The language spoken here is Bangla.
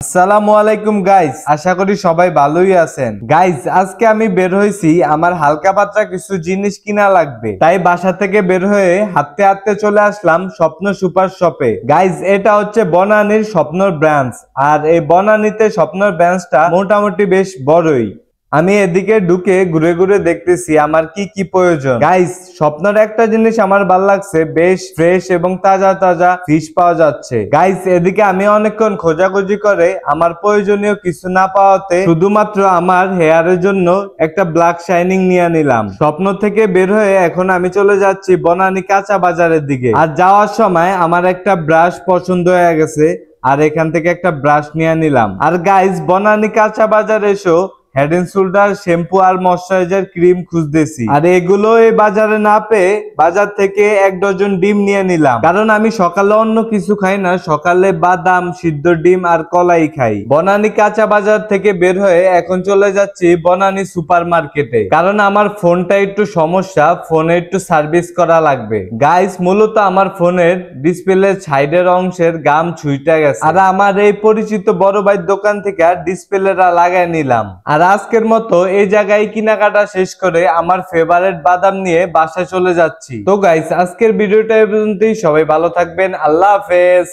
আসসালামু আলাইকুম গাইস, আশা করি সবাই ভালোই আছেন। গাইস, আজকে আমি বের হয়েছি, আমার হালকা পাতলা কিছু জিনিস কিনা লাগবে, তাই বাসা থেকে বের হয়ে হাঁটতে হাঁটতে চলে আসলাম স্বপ্ন সুপার শপে। গাইস, এটা হচ্ছে বনানীর স্বপ্নর ব্রাঞ্চ, আর এই বনানীতে স্বপ্নর ব্রাঞ্চটা মোটামুটি বেশ বড়ই। আমি এদিকে ঢুকে ঘুরে ঘুরে দেখতেছি আমার কি কি প্রয়োজন। গাইস, স্বপ্নের একটা জিনিস আমার ভাল লাগছে, বেশ ফ্রেশ এবং তাজা তাজা ফিশ পাওয়া যাচ্ছে। গাইস, এদিকে আমি অনেকক্ষণ খোঁজাখুঁজি করে আমার প্রয়োজনীয় কিছু না পাওয়াতে শুধুমাত্র আমার হেয়ারের জন্য একটা ব্ল্যাক শাইনিং নিয়ে নিলাম। স্বপ্ন থেকে বের হয়ে এখন আমি চলে যাচ্ছি বনানী কাঁচা বাজারের দিকে। আর যাওয়ার সময় আমার একটা ব্রাশ পছন্দ হয়ে গেছে, আর এখান থেকে একটা ব্রাশ নিয়ে নিলাম। আর গাইস, বনানী কাঁচা বাজার এসো হেড এন্ড শোল্ডার শ্যাম্পু আর ময়শ্চারাইজার ক্রিম খুঁজতেছি, আর এগুলো এই বাজারে না পেয়ে বাজার থেকে 1 ডজন ডিম নিয়ে নিলাম, কারণ আমি সকালে অন্য কিছু খাই না, সকালে বাদাম সিদ্ধ ডিম আর কলাই খাই। বনানী কাঁচা বাজার থেকে বের হয়ে এখন চলে যাচ্ছি বনানী সুপার মার্কেটে, কারণ আমার ফোনটা একটু সমস্যা, ফোনে একটু সার্ভিস করা লাগবে। গাইস, মূলত আমার ফোনের ডিসপ্লে সাইডের অংশের গাম ছুঁইটা গেছে, আর আমার এই পরিচিত বড় ভাইয়ের দোকান থেকে ডিসপ্লেটা লাগাই নিলাম। আর আজকের মতো এই জায়গায় কেনাকাটা শেষ করে আমার ফেভারিট বাদাম নিয়ে বাসায় চলে যাচ্ছি। তো গাইস, আজকের ভিডিওটা এই পর্যন্তই। সবাই ভালো থাকবেন, আল্লাহ হাফেজ।